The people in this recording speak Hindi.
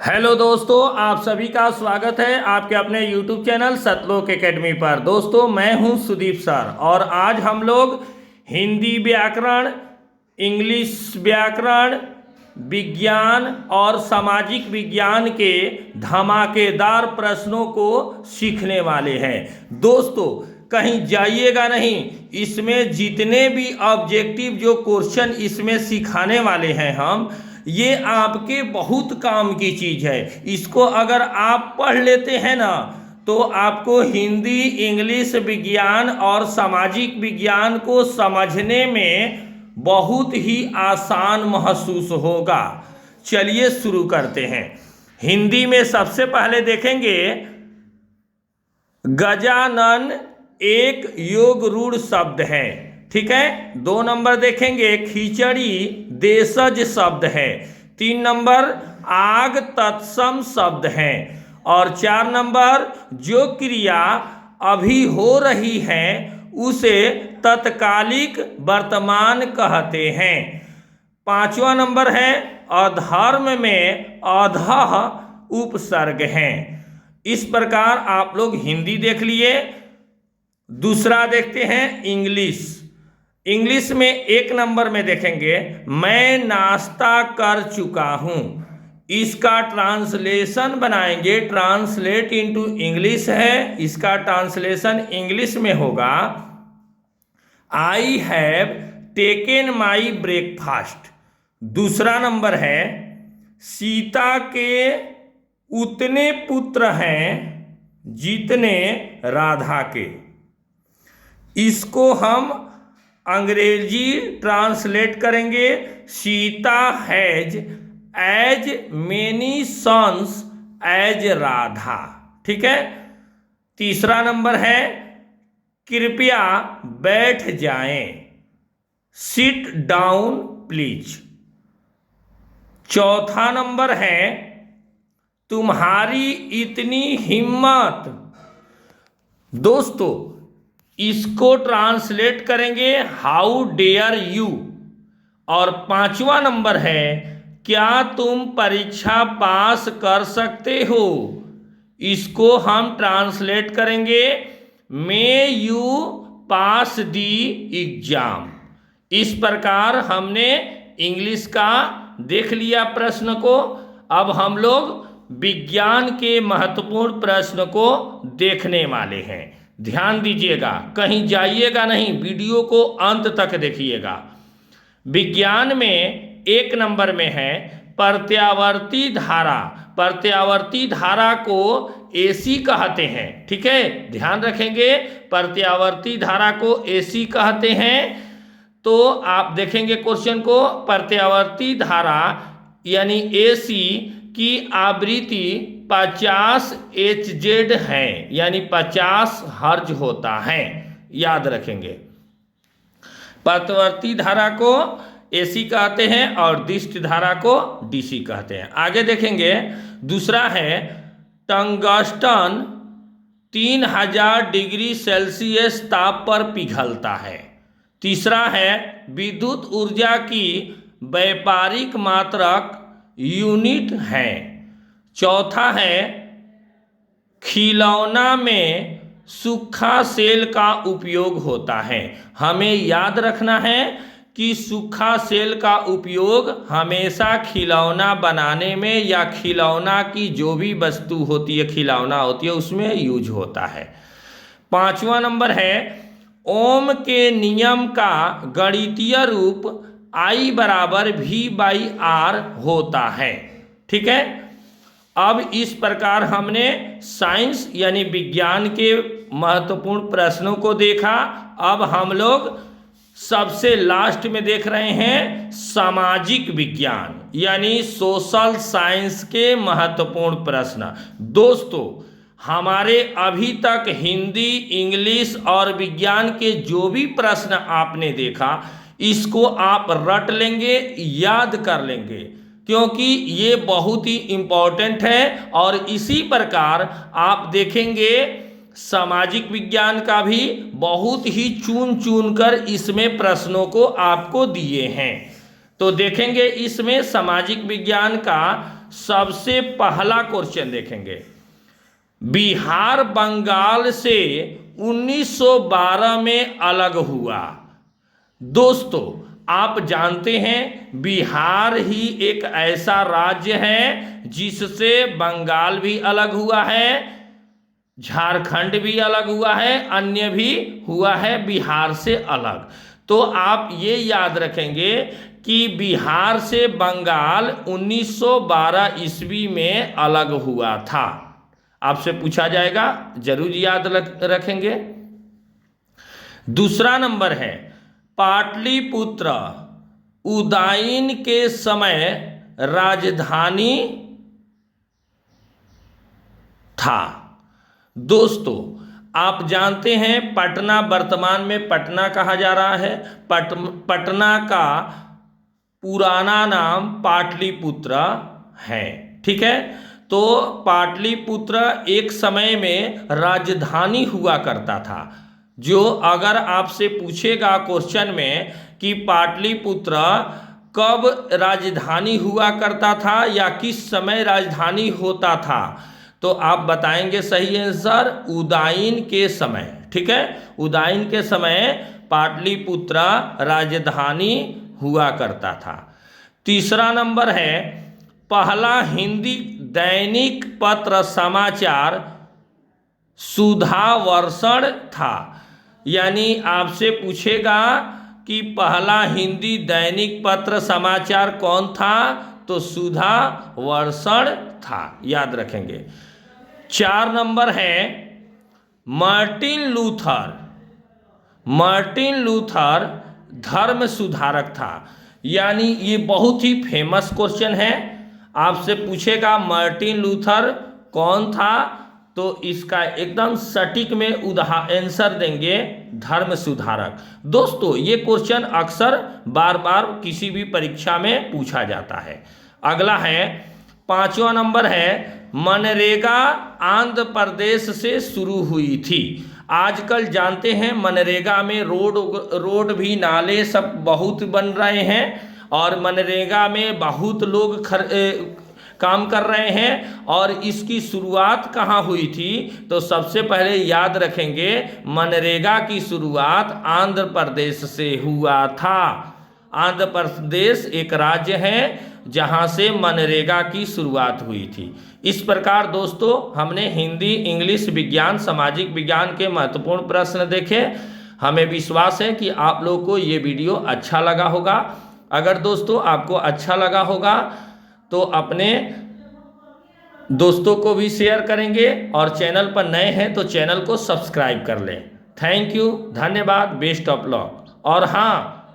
हेलो दोस्तों, आप सभी का स्वागत है आपके अपने YouTube चैनल सतलोक एकेडमी पर। दोस्तों, मैं हूं सुदीप सर और आज हम लोग हिंदी व्याकरण, इंग्लिश व्याकरण, विज्ञान और सामाजिक विज्ञान के धमाकेदार प्रश्नों को सीखने वाले हैं। दोस्तों, कहीं जाइएगा नहीं, इसमें जितने भी ऑब्जेक्टिव जो क्वेश्चन इसमें सिखाने वाले हैं हम, ये आपके बहुत काम की चीज़ है। इसको अगर आप पढ़ लेते हैं ना, तो आपको हिंदी, इंग्लिश, विज्ञान और सामाजिक विज्ञान को समझने में बहुत ही आसान महसूस होगा। चलिए शुरू करते हैं। हिंदी में सबसे पहले देखेंगे, गजानन एक योग रूढ़ शब्द है, ठीक है। 2 नंबर देखेंगे, खिचड़ी देशज शब्द है। 3 नंबर, आग तत्सम शब्द है। और 4 नंबर, जो क्रिया अभी हो रही है उसे तत्कालिक वर्तमान कहते हैं। 5वां नंबर है, अधर्म में अधः उपसर्ग है। इस प्रकार आप लोग हिंदी देख लिए। दूसरा देखते हैं इंग्लिश। इंग्लिश में 1 नंबर में देखेंगे, मैं नाश्ता कर चुका हूँ। इसका ट्रांसलेशन बनाएंगे, ट्रांसलेट इनटू इंग्लिश है। इसका ट्रांसलेशन इंग्लिश में होगा, I have taken my breakfast. दूसरा नंबर है, सीता के उतने पुत्र हैं जितने राधा के। इसको हम अंग्रेजी ट्रांसलेट करेंगे, Sita has as many sons as Radha, ठीक है। तीसरा नंबर है, कृपया बैठ जाएं, सिट डाउन प्लीज। चौथा नंबर है, तुम्हारी इतनी हिम्मत। दोस्तों, इसको ट्रांसलेट करेंगे, हाउ डेयर यू। और 5वां नंबर है, क्या तुम परीक्षा पास कर सकते हो। इसको हम ट्रांसलेट करेंगे, may you pass the exam. इस प्रकार हमने इंग्लिश का देख लिया प्रश्न को। अब हम लोग विज्ञान के महत्वपूर्ण प्रश्न को देखने वाले हैं। ध्यान दीजिएगा, कहीं जाइएगा नहीं, वीडियो को अंत तक देखिएगा। विज्ञान में 1 नंबर में है, प्रत्यावर्ती धारा। प्रत्यावर्ती धारा को एसी कहते हैं, ठीक है। ध्यान रखेंगे, प्रत्यावर्ती धारा को एसी कहते हैं। तो आप देखेंगे क्वेश्चन को, प्रत्यावर्ती धारा यानी एसी की आवृत्ति 50 HZ है, यानी 50 हर्ज होता है। याद रखेंगे, प्रत्यावर्ती धारा को एसी कहते हैं और दिष्ट धारा को डीसी कहते हैं। आगे देखेंगे, दूसरा है, टंगस्टन 3000 डिग्री सेल्सियस ताप पर पिघलता है। तीसरा है, विद्युत ऊर्जा की व्यापारिक मात्रक यूनिट है। चौथा है, खिलौना में सूखा सेल का उपयोग होता है। हमें याद रखना है कि सूखा सेल का उपयोग हमेशा खिलौना बनाने में या खिलौना की जो भी वस्तु होती है, खिलौना होती है, उसमें यूज होता है। 5वां नंबर है, ओम के नियम का गणितीय रूप I बराबर V/R होता है, ठीक है। अब इस प्रकार हमने साइंस यानी विज्ञान के महत्वपूर्ण प्रश्नों को देखा। अब हम लोग सबसे लास्ट में देख रहे हैं सामाजिक विज्ञान यानी सोशल साइंस के महत्वपूर्ण प्रश्न। दोस्तों, हमारे अभी तक हिंदी, इंग्लिश और विज्ञान के जो भी प्रश्न आपने देखा, इसको आप रट लेंगे, याद कर लेंगे, क्योंकि ये बहुत ही इम्पोर्टेंट है। और इसी प्रकार आप देखेंगे सामाजिक विज्ञान का भी बहुत ही चुन चुन कर इसमें प्रश्नों को आपको दिए हैं। तो देखेंगे इसमें सामाजिक विज्ञान का सबसे पहला क्वेश्चन देखेंगे, बिहार बंगाल से 1912 में अलग हुआ। दोस्तों आप जानते हैं बिहार ही एक ऐसा राज्य है जिससे बंगाल भी अलग हुआ है, झारखंड भी अलग हुआ है, अन्य भी हुआ है बिहार से अलग। तो आप ये याद रखेंगे कि बिहार से बंगाल 1912 ईस्वी में अलग हुआ था। आपसे पूछा जाएगा, जरूर याद रखेंगे। दूसरा नंबर है, पाटलिपुत्र उदयन के समय राजधानी था। दोस्तों आप जानते हैं पटना वर्तमान में पटना कहा जा रहा है, पटना का पुराना नाम पाटलिपुत्र है। ठीक है, तो पाटलिपुत्र एक समय में राजधानी हुआ करता था। जो अगर आपसे पूछेगा क्वेश्चन में कि पाटलिपुत्र कब राजधानी हुआ करता था या किस समय राजधानी होता था, तो आप बताएंगे सही आंसर उदयन के समय। ठीक है, उदयन के समय पाटलिपुत्र राजधानी हुआ करता था। तीसरा नंबर है, पहला हिंदी दैनिक पत्र समाचार सुधावर्षण था। यानी आपसे पूछेगा कि पहला हिंदी दैनिक पत्र समाचार कौन था, तो सुधावर्षण था, याद रखेंगे। 4 नंबर है, मार्टिन लूथर धर्म सुधारक था। यानी ये बहुत ही फेमस क्वेश्चन है। आपसे पूछेगा मार्टिन लूथर कौन था, तो इसका एकदम सटीक में आंसर देंगे धर्म सुधारक। दोस्तों ये क्वेश्चन अक्सर बार बार किसी भी परीक्षा में पूछा जाता है। अगला है 5वां नंबर है, मनरेगा आंध्र प्रदेश से शुरू हुई थी। आजकल जानते हैं मनरेगा में रोड भी नाले सब बहुत बन रहे हैं और मनरेगा में बहुत लोग काम कर रहे हैं। और इसकी शुरुआत कहाँ हुई थी, तो सबसे पहले याद रखेंगे मनरेगा की शुरुआत आंध्र प्रदेश से हुआ था। आंध्र प्रदेश एक राज्य है जहां से मनरेगा की शुरुआत हुई थी। इस प्रकार दोस्तों हमने हिंदी, इंग्लिश, विज्ञान, सामाजिक विज्ञान के महत्वपूर्ण प्रश्न देखे। हमें विश्वास है कि आप लोगों को ये वीडियो अच्छा लगा होगा। अगर दोस्तों आपको अच्छा लगा होगा तो अपने दोस्तों को भी शेयर करेंगे और चैनल पर नए हैं तो चैनल को सब्सक्राइब कर लें। थैंक यू, धन्यवाद, बेस्ट ऑफ लक। और हाँ,